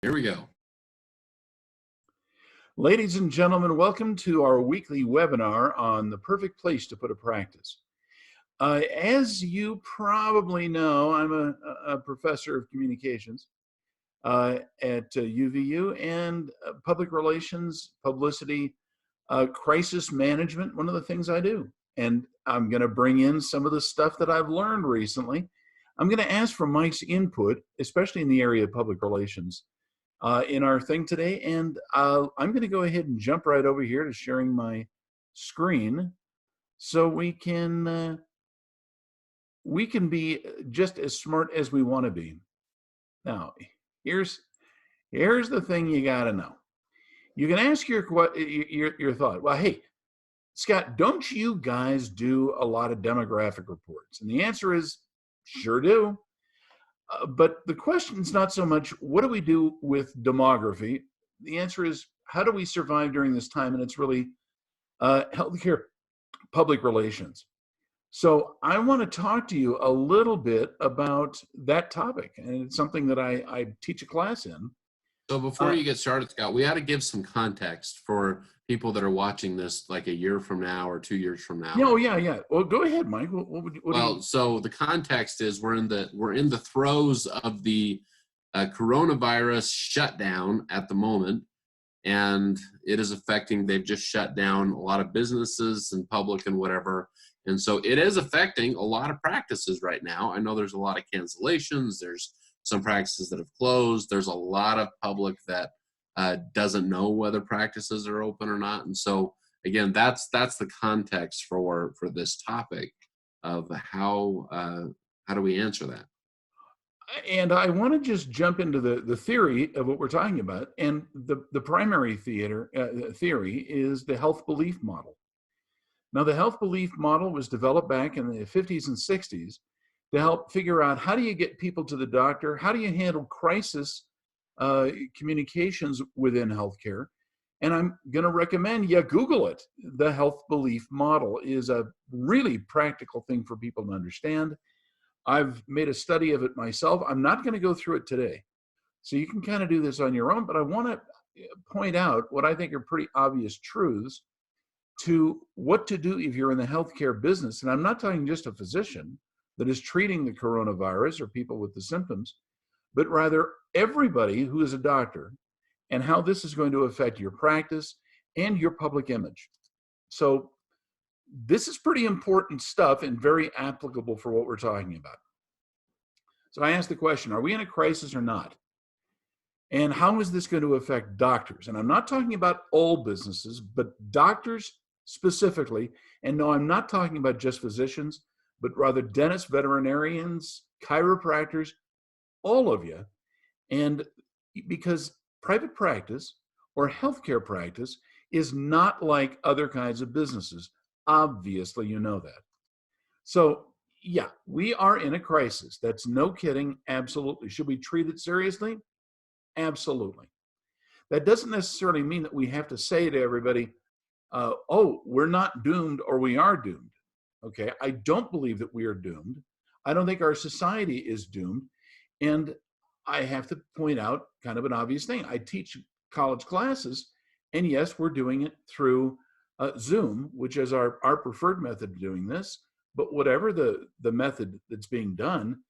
Here we go. Ladies and gentlemen, welcome to our weekly webinar on the perfect place to put a practice. As you probably know, I'm a professor of communications at UVU and public relations, publicity, crisis management, one of the things I do. And I'm going to bring in some of the stuff that I've learned recently. I'm going to ask for Mike's input, especially in the area of public relations. In our thing today, and I'm going to go ahead and jump right over here to sharing my screen so we can be just as smart as we want to be. Now, here's the thing you got to know. You can ask your thought. Well, hey, Scott, don't you guys do a lot of demographic reports? And the answer is, sure do. But the question is not so much, what do we do with demography? The answer is, how do we survive during this time? And it's really healthcare, public relations. So I want to talk to you a little bit about that topic. And it's something that I teach a class in. So before you get started, Scott, we ought to give some context for people that are watching this like a year from now or 2 years from now. Yeah. Well, go ahead, Mike. So the context is we're in the throes of the coronavirus shutdown at the moment, and it is affecting. They've just shut down a lot of businesses and public and whatever, and so it is affecting a lot of practices right now. I know there's a lot of cancellations. There's some practices that have closed. There's a lot of public that doesn't know whether practices are open or not. And so, again, that's the context for this topic of how do we answer that. And I want to just jump into the theory of what we're talking about. And the primary theory is the health belief model. Now, the health belief model was developed back in the 50s and 60s to help figure out how do you get people to the doctor, how do you handle crisis communications within healthcare. And I'm going to recommend you Google it. The health belief model is a really practical thing for people to understand. I've made a study of it myself. I'm not going to go through it today. So you can kind of do this on your own, but I want to point out what I think are pretty obvious truths to what to do if you're in the healthcare business. And I'm not talking just a physician that is treating the coronavirus or people with the symptoms, but rather everybody who is a doctor, and how this is going to affect your practice and your public image. So this is pretty important stuff and very applicable for what we're talking about. So I asked the question, are we in a crisis or not? And how is this going to affect doctors? And I'm not talking about all businesses, but doctors specifically. And no, I'm not talking about just physicians, but rather dentists, veterinarians, chiropractors, all of you. And because private practice or healthcare practice is not like other kinds of businesses. Obviously, you know that. So, yeah, we are in a crisis. That's no kidding. Absolutely. Should we treat it seriously? Absolutely. That doesn't necessarily mean that we have to say to everybody, oh, we're not doomed or we are doomed. Okay, I don't believe that we are doomed. I don't think our society is doomed. And I have to point out kind of an obvious thing. I teach college classes, and yes, we're doing it through Zoom, which is our preferred method of doing this. But whatever the method that's being done,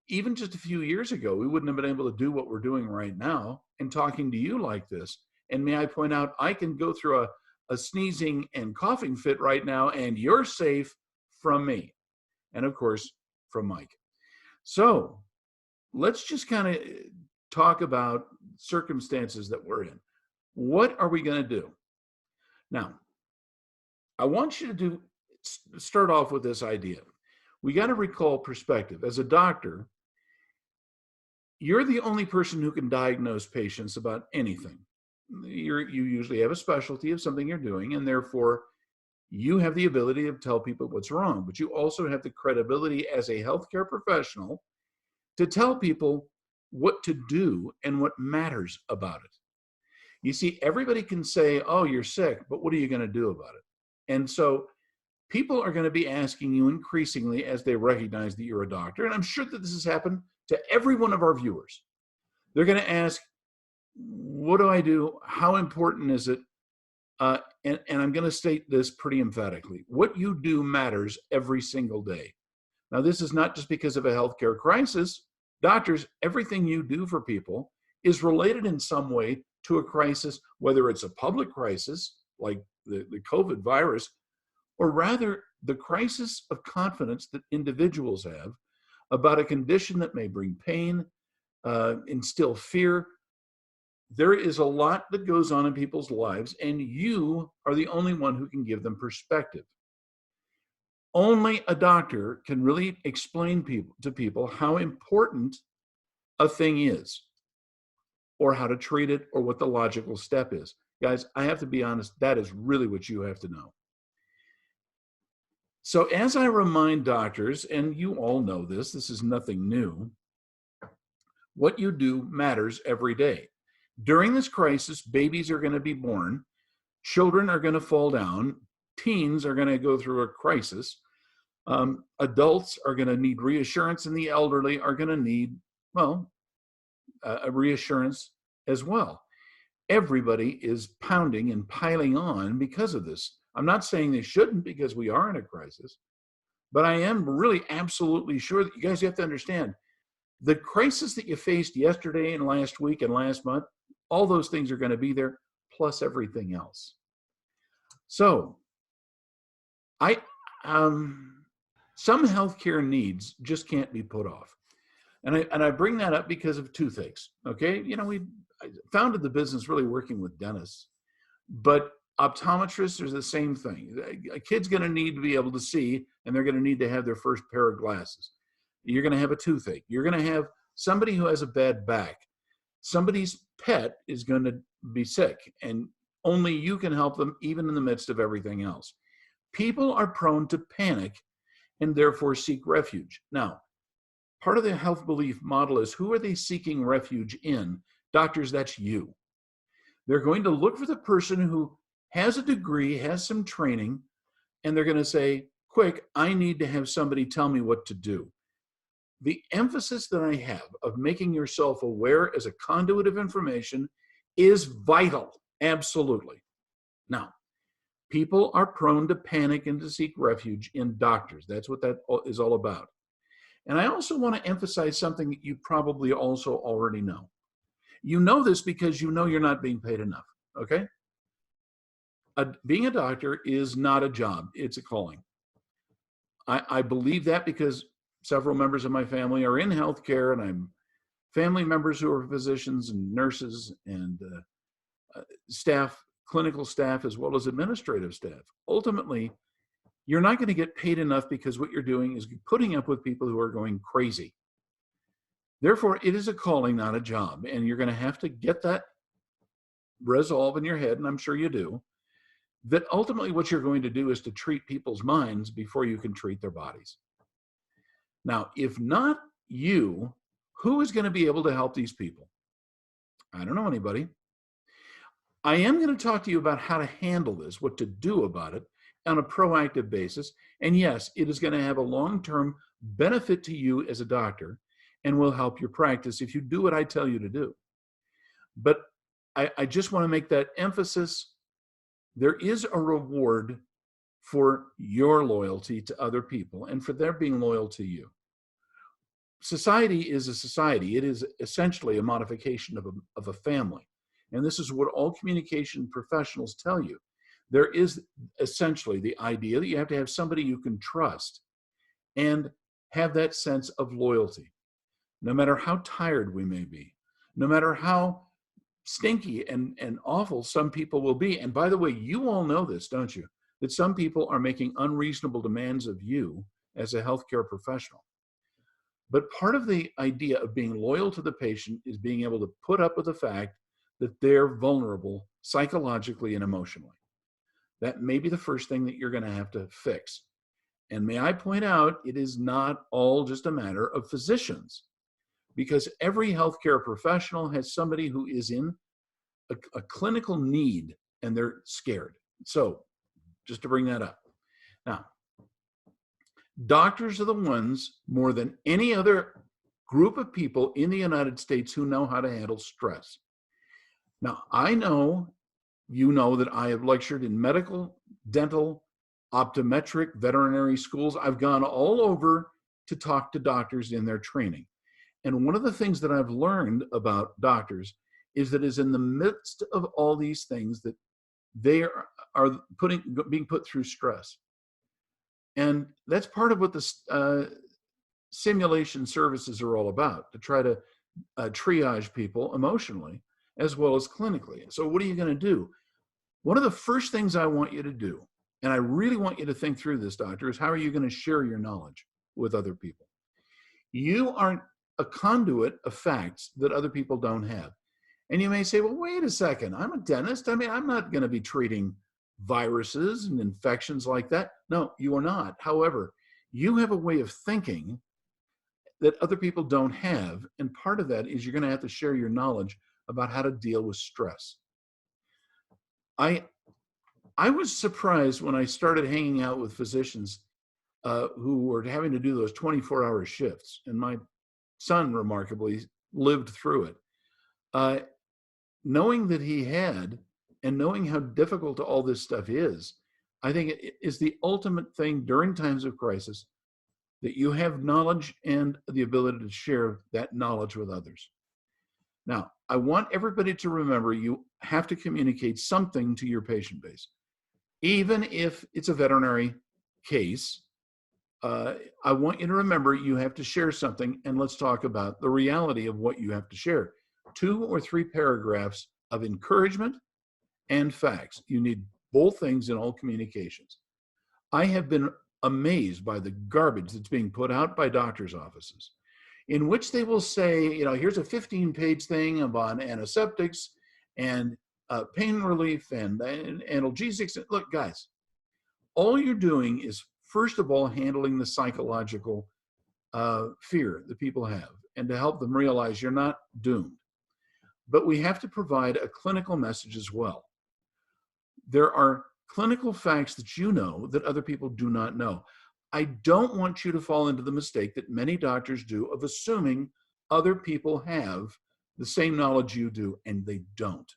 even just a few years ago, we wouldn't have been able to do what we're doing right now and talking to you like this. And may I point out, I can go through a sneezing and coughing fit right now, and you're safe from me. And of course, from Mike. So let's just kind of talk about circumstances that we're in. What are we going to do? Now, I want you to start off with this idea. We got to recall perspective. As a doctor, you're the only person who can diagnose patients about anything. You usually have a specialty of something you're doing, and therefore you have the ability to tell people what's wrong, but you also have the credibility as a healthcare professional to tell people what to do and what matters about it. You see, everybody can say, oh, you're sick, but what are you going to do about it? And so people are going to be asking you increasingly as they recognize that you're a doctor, and I'm sure that this has happened to every one of our viewers. They're going to ask, what do I do? How important is it? And I'm going to state this pretty emphatically. What you do matters every single day. Now, this is not just because of a healthcare crisis. Doctors, everything you do for people is related in some way to a crisis, whether it's a public crisis like the COVID virus, or rather the crisis of confidence that individuals have about a condition that may bring pain, instill fear. There is a lot that goes on in people's lives, and you are the only one who can give them perspective. Only a doctor can really explain to people how important a thing is, or how to treat it, or what the logical step is. Guys, I have to be honest, that is really what you have to know. So as I remind doctors, and you all know this is nothing new, what you do matters every day. During this crisis, babies are going to be born, children are going to fall down, teens are going to go through a crisis, adults are going to need reassurance, and the elderly are going to need, well, a reassurance as well. Everybody is pounding and piling on because of this. I'm not saying they shouldn't, because we are in a crisis, but I am really absolutely sure that you guys have to understand the crisis that you faced yesterday and last week and last month, all those things are going to be there, plus everything else. So some healthcare needs just can't be put off. And I bring that up because of two things. Okay. I founded the business really working with dentists, but optometrists are the same thing. A kid's going to need to be able to see, and they're going to need to have their first pair of glasses. You're going to have a toothache. You're going to have somebody who has a bad back. Somebody's pet is going to be sick, and only you can help them, even in the midst of everything else. People are prone to panic and therefore seek refuge. Now, part of the health belief model is, who are they seeking refuge in? Doctors, that's you. They're going to look for the person who has a degree, has some training, and they're going to say, quick, I need to have somebody tell me what to do. The emphasis that I have of making yourself aware as a conduit of information is vital, absolutely. Now, people are prone to panic and to seek refuge in doctors. That's what that is all about. And I also want to emphasize something that you probably also already know. You know this because you know you're not being paid enough, okay? Being a doctor is not a job, it's a calling. I believe that because several members of my family are in healthcare, and I'm family members who are physicians and nurses and staff, clinical staff, as well as administrative staff. Ultimately, you're not going to get paid enough because what you're doing is putting up with people who are going crazy. Therefore, it is a calling, not a job. And you're going to have to get that resolve in your head, and I'm sure you do, that ultimately what you're going to do is to treat people's minds before you can treat their bodies. Now, if not you, who is going to be able to help these people? I don't know anybody. I am going to talk to you about how to handle this, what to do about it on a proactive basis. And yes, it is going to have a long-term benefit to you as a doctor and will help your practice if you do what I tell you to do. But I just want to make that emphasis. There is a reward for your loyalty to other people and for their being loyal to you. Society is a society. It is essentially a modification of a family. And this is what all communication professionals tell you. There is essentially the idea that you have to have somebody you can trust and have that sense of loyalty. No matter how tired we may be, no matter how stinky and awful some people will be. And by the way, you all know this, don't you? That some people are making unreasonable demands of you as a healthcare professional. But part of the idea of being loyal to the patient is being able to put up with the fact that they're vulnerable psychologically and emotionally. That may be the first thing that you're going to have to fix. And may I point out, it is not all just a matter of physicians, because every healthcare professional has somebody who is in a clinical need and they're scared. So just to bring that up. Now, doctors are the ones more than any other group of people in the United States who know how to handle stress. Now, I know you know that I have lectured in medical, dental, optometric, veterinary schools. I've gone all over to talk to doctors in their training. And one of the things that I've learned about doctors is that is in the midst of all these things that they are being put through stress. And that's part of what the simulation services are all about, to try to triage people emotionally as well as clinically. So what are you going to do? One of the first things I want you to do, and I really want you to think through this, doctor, is how are you going to share your knowledge with other people? You aren't a conduit of facts that other people don't have. And you may say, well, wait a second, I'm a dentist. I mean, I'm not going to be treating viruses and infections like that. No, you are not. However, you have a way of thinking that other people don't have. And part of that is you're going to have to share your knowledge about how to deal with stress. I was surprised when I started hanging out with physicians who were having to do those 24-hour shifts. And my son remarkably lived through it. Knowing that he had, and knowing how difficult all this stuff is, I think it is the ultimate thing during times of crisis, that you have knowledge and the ability to share that knowledge with others. Now, I want everybody to remember you have to communicate something to your patient base. Even if it's a veterinary case, I want you to remember you have to share something, and let's talk about the reality of what you have to share. 2 or 3 paragraphs of encouragement and facts. You need both things in all communications. I have been amazed by the garbage that's being put out by doctors' offices, in which they will say, you know, here's a 15-page thing about antiseptics and pain relief and analgesics. Look, guys, all you're doing is, first of all, handling the psychological fear that people have, and to help them realize you're not doomed. But we have to provide a clinical message as well. There are clinical facts that you know that other people do not know. I don't want you to fall into the mistake that many doctors do of assuming other people have the same knowledge you do, and they don't.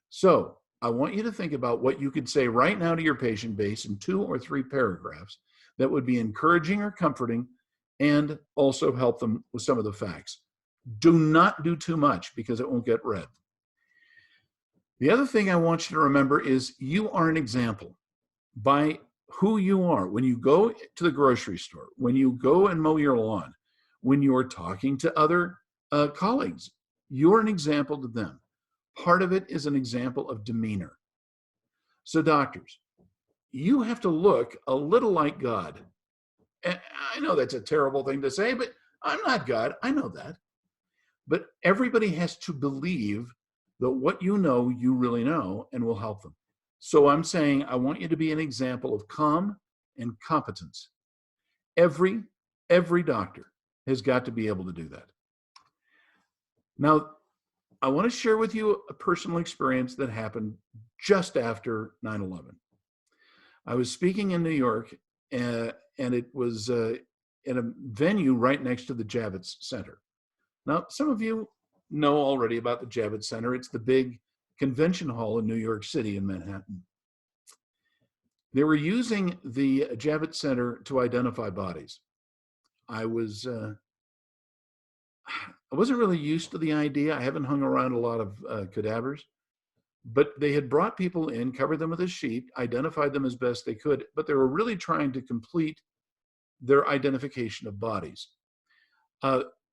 So I want you to think about what you could say right now to your patient base in 2 or 3 paragraphs that would be encouraging or comforting, and also help them with some of the facts. Do not do too much, because it won't get read. The other thing I want you to remember is you are an example by who you are. When you go to the grocery store, when you go and mow your lawn, when you're talking to other colleagues, you're an example to them. Part of it is an example of demeanor. So doctors, you have to look a little like God. And I know that's a terrible thing to say, but I'm not God. I know that. But everybody has to believe that what you know, you really know, and will help them. So I'm saying I want you to be an example of calm and competence. Every doctor has got to be able to do that. Now, I want to share with you a personal experience that happened just after 9/11. I was speaking in New York, and it was in a venue right next to the Javits Center. Now, some of you know already about the Javits Center. It's the big convention hall in New York City in Manhattan. They were using the Javits Center to identify bodies. I wasn't really used to the idea. I haven't hung around a lot of cadavers, but they had brought people in, covered them with a sheet, identified them as best they could, but they were really trying to complete their identification of bodies.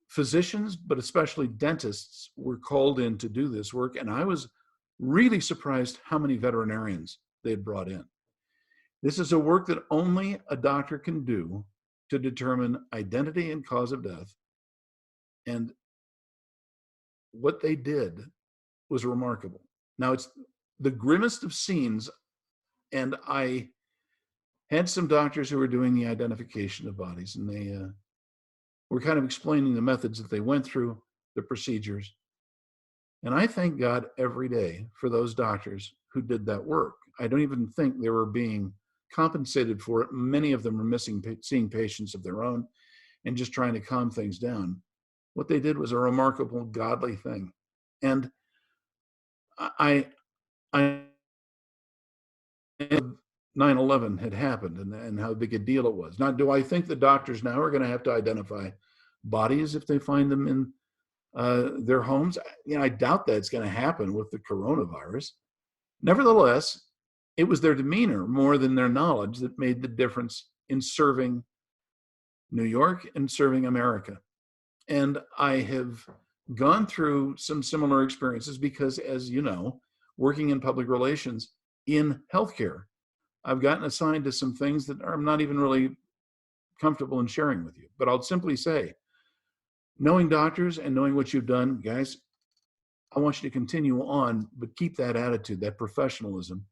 Physicians, but especially dentists, were called in to do this work, and I was really surprised how many veterinarians they had brought in. This is a work that only a doctor can do to determine identity and cause of death. And what they did was remarkable. Now, it's the grimmest of scenes, and I had some doctors who were doing the identification of bodies, and they were kind of explaining the methods that they went through, the procedures. And I thank God every day for those doctors who did that work. I don't even think they were being compensated for it. Many of them were seeing patients of their own and just trying to calm things down. What they did was a remarkable, godly thing. And I, I 9/11 had happened and how big a deal it was. Now, do I think the doctors now are going to have to identify bodies if they find them in their homes? I doubt that's going to happen with the coronavirus. Nevertheless, it was their demeanor more than their knowledge that made the difference in serving New York and serving America. And I have gone through some similar experiences because, as you know, working in public relations in healthcare, I've gotten assigned to some things that I'm not even really comfortable in sharing with you. But I'll simply say, knowing doctors and knowing what you've done, guys, I want you to continue on, but keep that attitude, that professionalism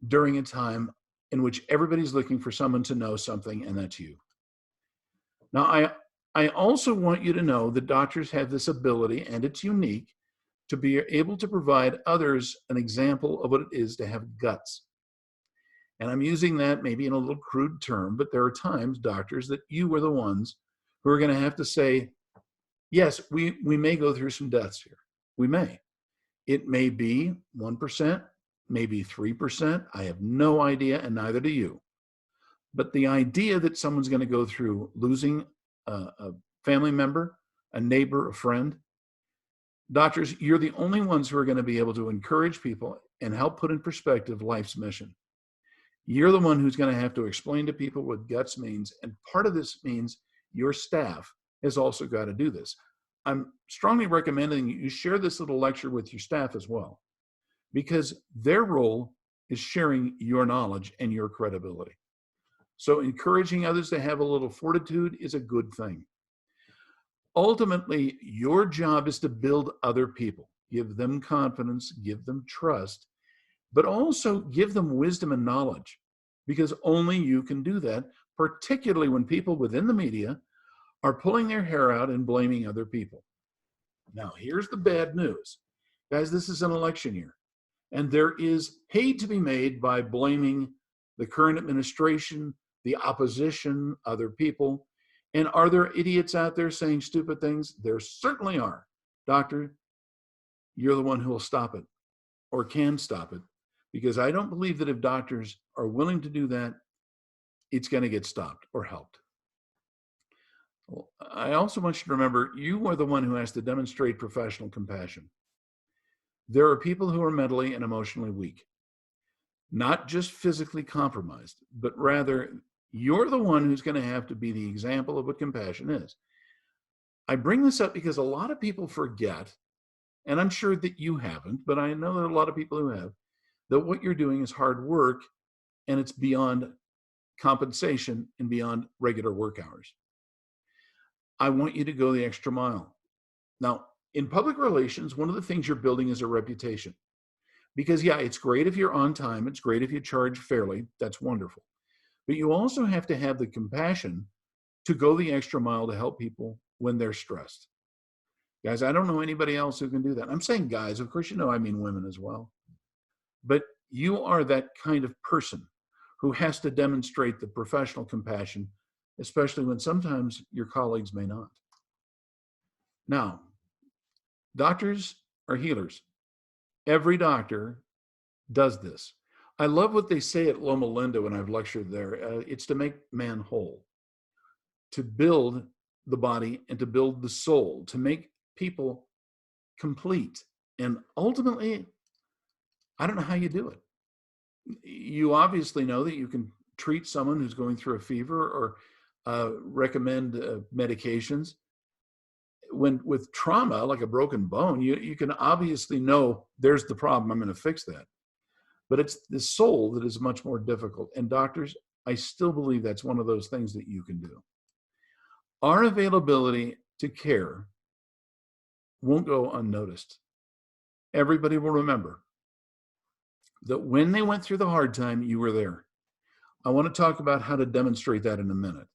during a time in which everybody's looking for someone to know something, and that's you. Now, I also want you to know that doctors have this ability, and it's unique, to be able to provide others an example of what it is to have guts. And I'm using that maybe in a little crude term, but there are times, doctors, that you are the ones who are going to have to say, yes, we may go through some deaths here. We may. It may be 1%, maybe 3%. I have no idea, and neither do you. But the idea that someone's going to go through losing a family member, a neighbor, a friend, doctors, you're the only ones who are going to be able to encourage people and help put in perspective life's mission. You're the one who's going to have to explain to people what guts means. And part of this means your staff has also got to do this. I'm strongly recommending you share this little lecture with your staff as well, because their role is sharing your knowledge and your credibility. So encouraging others to have a little fortitude is a good thing. Ultimately, your job is to build other people, give them confidence, give them trust, but also give them wisdom and knowledge, because only you can do that, particularly when people within the media are pulling their hair out and blaming other people. Now, here's the bad news. Guys, this is an election year, and there is hate to be made by blaming the current administration, the opposition, other people. And are there idiots out there saying stupid things? There certainly are. Doctor, you're the one who will stop it or can stop it, because I don't believe that if doctors are willing to do that, it's going to get stopped or helped. Well, I also want you to remember, you are the one who has to demonstrate professional compassion. There are people who are mentally and emotionally weak, not just physically compromised, but rather you're the one who's going to have to be the example of what compassion is. I bring this up because a lot of people forget, and I'm sure that you haven't, but I know there are a lot of people who have, that what you're doing is hard work and it's beyond compensation and beyond regular work hours. I want you to go the extra mile. Now, in public relations, one of the things you're building is a reputation. Because yeah, it's great if you're on time. It's great if you charge fairly. That's wonderful. But you also have to have the compassion to go the extra mile to help people when they're stressed. Guys, I don't know anybody else who can do that. I'm saying guys, of course, you know I mean women as well. But you are that kind of person who has to demonstrate the professional compassion, especially when sometimes your colleagues may not. Now, doctors are healers. Every doctor does this. I love what they say at Loma Linda when I've lectured there. It's to make man whole, to build the body and to build the soul, to make people complete. And ultimately, I don't know how you do it. You obviously know that you can treat someone who's going through a fever or recommend medications. When with trauma, like a broken bone, you can obviously know there's the problem, I'm going to fix that. But it's the soul that is much more difficult. And doctors, I still believe that's one of those things that you can do. Our availability to care won't go unnoticed. Everybody will remember that when they went through the hard time, you were there. I want to talk about how to demonstrate that in a minute.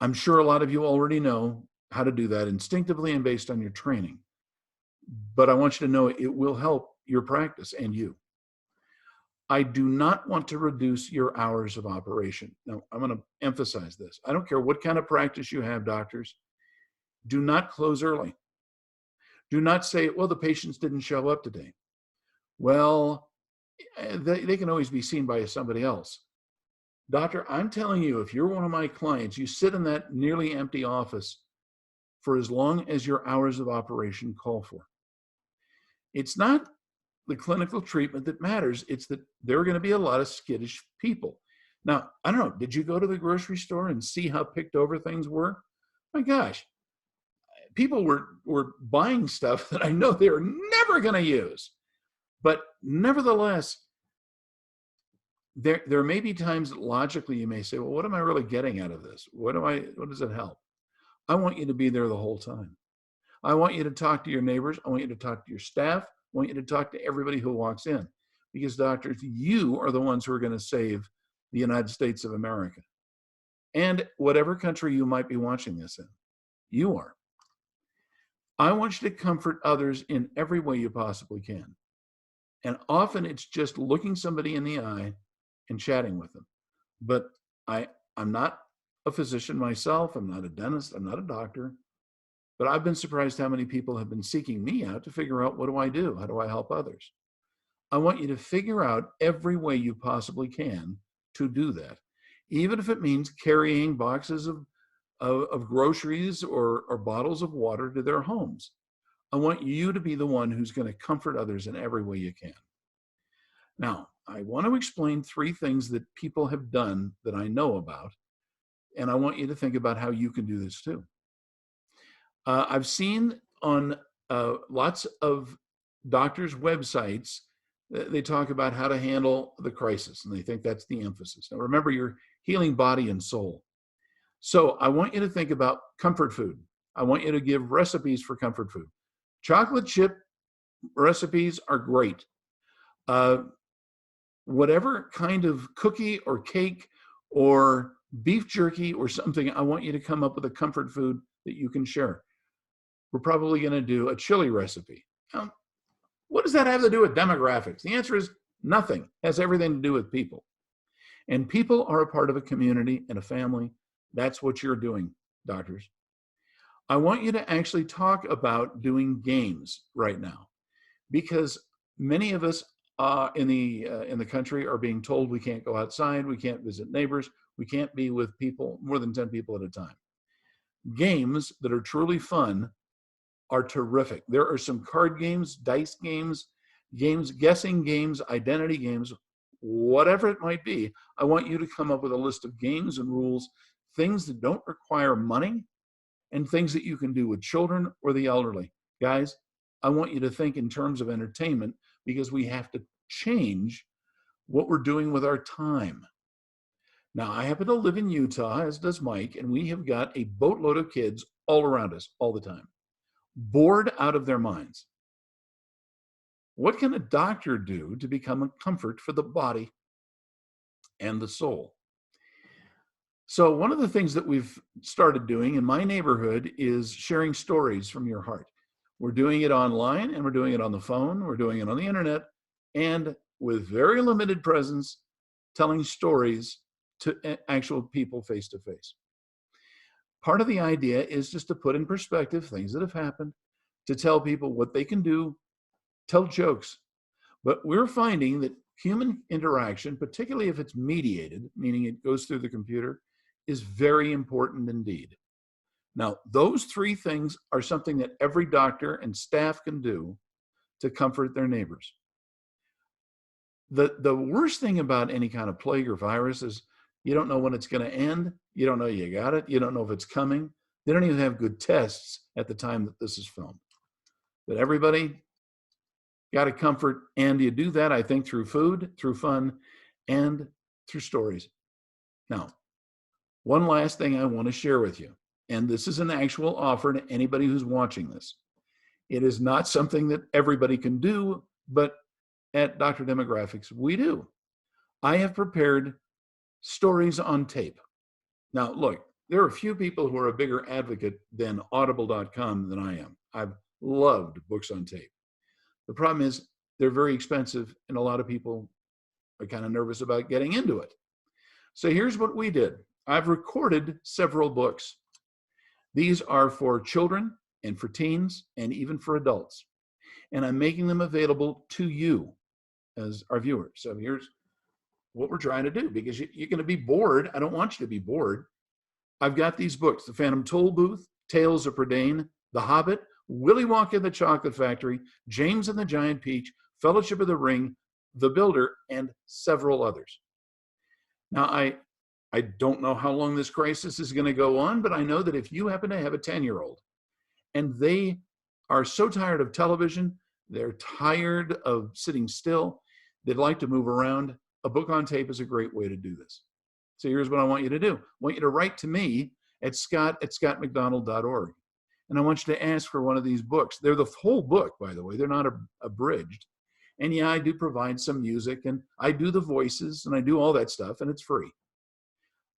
I'm sure a lot of you already know how to do that instinctively and based on your training. But I want you to know it will help your practice and you. I do not want to reduce your hours of operation. Now, I'm going to emphasize this. I don't care what kind of practice you have, doctors. Do not close early. Do not say, well, the patients didn't show up today. Well, they can always be seen by somebody else. Doctor, I'm telling you, if you're one of my clients, you sit in that nearly empty office for as long as your hours of operation call for. It's not the clinical treatment that matters. It's that there are going to be a lot of skittish people. Now, I don't know, did you go to the grocery store and see how picked over things were? My gosh, people were buying stuff that I know they're never going to use. But nevertheless, there may be times that logically you may say, well, what am I really getting out of this? What does it help? I want you to be there the whole time. I want you to talk to your neighbors. I want you to talk to your staff. I want you to talk to everybody who walks in. Because doctors, you are the ones who are going to save the United States of America. And whatever country you might be watching this in, you are. I want you to comfort others in every way you possibly can. And often it's just looking somebody in the eye and chatting with them. But I'm not a physician myself. I'm not a dentist. I'm not a doctor. But I've been surprised how many people have been seeking me out to figure out, what do I do? How do I help others? I want you to figure out every way you possibly can to do that, even if it means carrying boxes of groceries or bottles of water to their homes. I want you to be the one who's going to comfort others in every way you can. Now, I want to explain 3 things that people have done that I know about, and I want you to think about how you can do this too. I've seen on lots of doctors' websites, they talk about how to handle the crisis, and they think that's the emphasis. Now, remember, you're healing body and soul. So I want you to think about comfort food. I want you to give recipes for comfort food. Chocolate chip recipes are great. Whatever kind of cookie or cake or beef jerky or something, I want you to come up with a comfort food that you can share. We're probably going to do a chili recipe. Now, what does that have to do with demographics? The answer is nothing. It has everything to do with people. And people are a part of a community and a family. That's what you're doing, doctors. I want you to actually talk about doing games right now, because many of us in the country are being told we can't go outside, we can't visit neighbors, we can't be with people, more than 10 people at a time. Games that are truly fun are terrific. There are some card games, dice games, guessing games, identity games, whatever it might be. I want you to come up with a list of games and rules, things that don't require money, and things that you can do with children or the elderly. Guys, I want you to think in terms of entertainment, because we have to change what we're doing with our time. Now, I happen to live in Utah, as does Mike, and we have got a boatload of kids all around us all the time, bored out of their minds. What can a doctor do to become a comfort for the body and the soul? So one of the things that we've started doing in my neighborhood is sharing stories from your heart. We're doing it online, and we're doing it on the phone, we're doing it on the internet, and with very limited presence, telling stories to actual people face to face. Part of the idea is just to put in perspective things that have happened, to tell people what they can do, tell jokes. But we're finding that human interaction, particularly if it's mediated, meaning it goes through the computer, is very important indeed. Now, those 3 things are something that every doctor and staff can do to comfort their neighbors. The worst thing about any kind of plague or virus is you don't know when it's going to end. You don't know you got it. You don't know if it's coming. They don't even have good tests at the time that this is filmed. But everybody got to comfort, and you do that, I think, through food, through fun, and through stories. Now, one last thing I want to share with you, and this is an actual offer to anybody who's watching this. It is not something that everybody can do, but at Dr. Demographics, we do. I have prepared stories on tape. Now, look, there are a few people who are a bigger advocate than audible.com than I am. I've loved books on tape. The problem is they're very expensive, and a lot of people are kind of nervous about getting into it. So here's what we did. I've recorded several books. These are for children and for teens and even for adults. And I'm making them available to you. as our viewers. So here's what we're trying to do, because you're going to be bored. I don't want you to be bored. I've got these books: The Phantom Toll Booth, Tales of Prydain, The Hobbit, Willy Wonka and the Chocolate Factory, James and the Giant Peach, Fellowship of the Ring, The Builder, and several others. Now, I don't know how long this crisis is going to go on, but I know that if you happen to have a 10-year-old and they are so tired of television, they're tired of sitting still, they'd like to move around, a book on tape is a great way to do this. So here's what I want you to do. I want you to write to me at scott@scottmcdonald.org. And I want you to ask for one of these books. They're the whole book, by the way. They're not abridged. And yeah, I do provide some music, and I do the voices, and I do all that stuff, and it's free.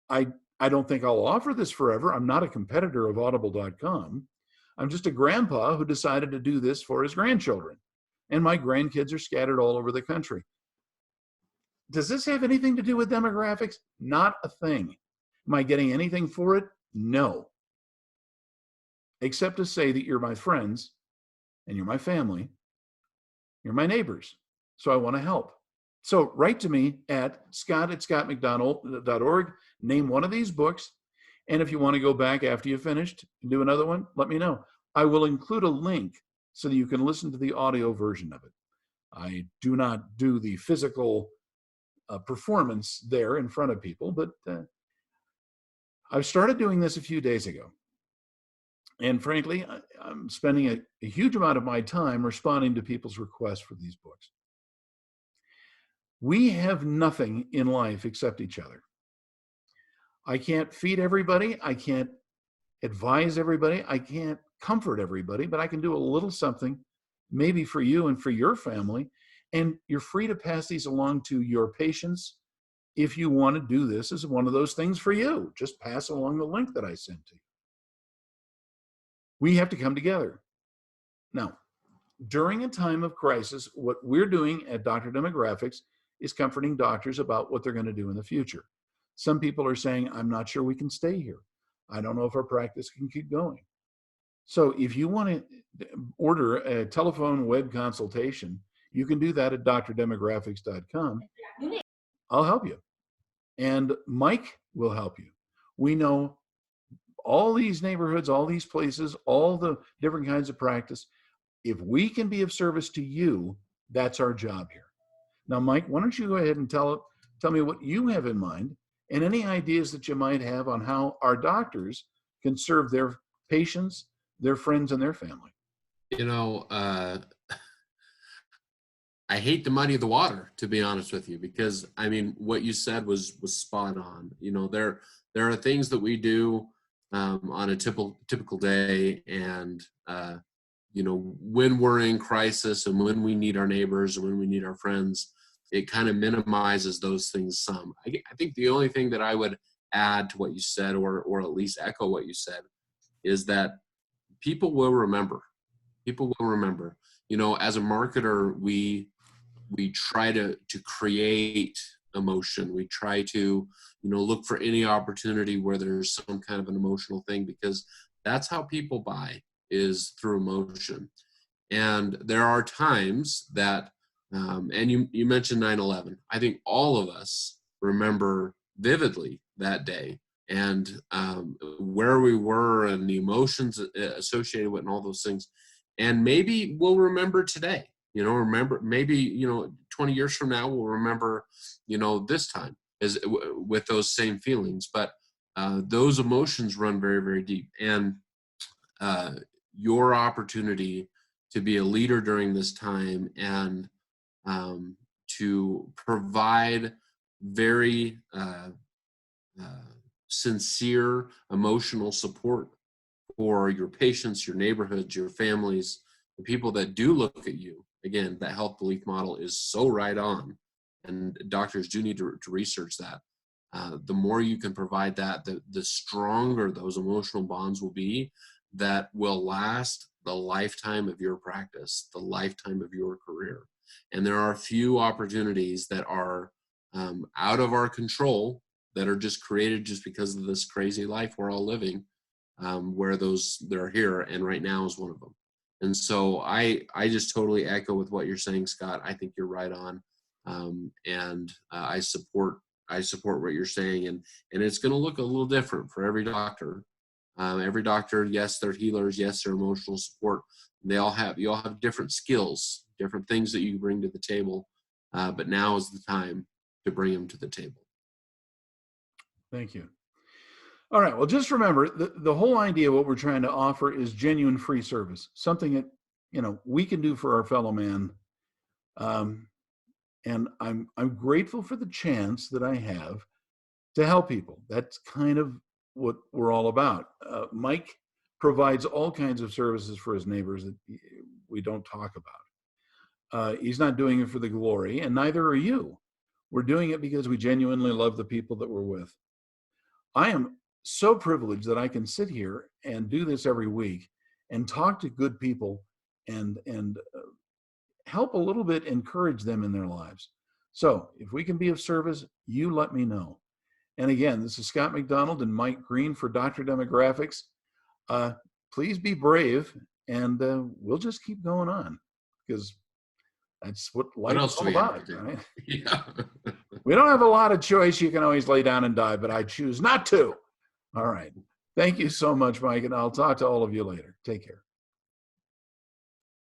I don't think I'll offer this forever. I'm not a competitor of audible.com. I'm just a grandpa who decided to do this for his grandchildren. And my grandkids are scattered all over the country. Does this have anything to do with demographics? Not a thing. Am I getting anything for it? No. Except to say that you're my friends and you're my family. You're my neighbors. So I want to help. So write to me at scott@scottmcdonald.org. Name one of these books. And if you want to go back after you've finished and do another one, let me know. I will include a link so that you can listen to the audio version of it. I do not do the physical performance there in front of people, but I've started doing this a few days ago. And frankly, I'm spending a huge amount of my time responding to people's requests for these books. We have nothing in life except each other. I can't feed everybody. I can't advise everybody. I can't comfort everybody, but I can do a little something maybe for you and for your family. And you're free to pass these along to your patients. If you want to do this as one of those things for you, just pass along the link that I sent to you. We have to come together. Now, during a time of crisis, what we're doing at Dr. Demographics is comforting doctors about what they're going to do in the future. Some people are saying, I'm not sure we can stay here. I don't know if our practice can keep going. So if you want to order a telephone web consultation, you can do that at drdemographics.com. I'll help you. And Mike will help you. We know all these neighborhoods, all these places, all the different kinds of practice. If we can be of service to you, that's our job here. Now, Mike, why don't you go ahead and tell me what you have in mind and any ideas that you might have on how our doctors can serve their patients, their friends, and their family. You know, I hate to muddy the water, to be honest with you, because I mean, what you said was spot on. You know, there are things that we do on a typical day, and you know, when we're in crisis and when we need our neighbors and when we need our friends, it kind of minimizes those things some. I think the only thing that I would add to what you said, or at least echo what you said, is that people will remember. People will remember. You know, as a marketer, we try to create emotion. We try to, you know, look for any opportunity where there's some kind of an emotional thing, because that's how people buy, is through emotion. And there are times that, and you mentioned 9/11. I think all of us remember vividly that day, and where we were and the emotions associated with it and all those things. And maybe we'll remember today, you know, maybe, you know, 20 years from now, we'll remember, you know, this time with those same feelings. But those emotions run very, very deep. And your opportunity to be a leader during this time and to provide very sincere emotional support for your patients, your neighborhoods, your families, the people that do look at you. Again, that health belief model is so right on, and doctors do need to research that. The more you can provide that, the stronger those emotional bonds will be that will last the lifetime of your practice, the lifetime of your career. And there are a few opportunities that are out of our control, that are just created just because of this crazy life we're all living, where they're here, and right now is one of them. And so I just totally echo with what you're saying, Scott. I think you're right on. And I support what you're saying, and it's going to look a little different for every doctor. Every doctor, yes, they're healers, yes, they're emotional support. You all have different skills, different things that you bring to the table. But now is the time to bring them to the table. Thank you. All right. Well, just remember the whole idea of what we're trying to offer is genuine free service, something that, we can do for our fellow man. And I'm grateful for the chance that I have to help people. That's kind of what we're all about. Mike provides all kinds of services for his neighbors that we don't talk about. He's not doing it for the glory, and neither are you. We're doing it because we genuinely love the people that we're with. I am so privileged that I can sit here and do this every week and talk to good people and help a little bit encourage them in their lives. So if we can be of service, you let me know. And again, this is Scott McDonald and Mike Green for Dr. Demographics. Please be brave, and we'll just keep going on, because that's what life is all about, right? Yeah. We don't have a lot of choice. You can always lay down and die, but I choose not to. All right. Thank you so much, Mike, and I'll talk to all of you later. Take care.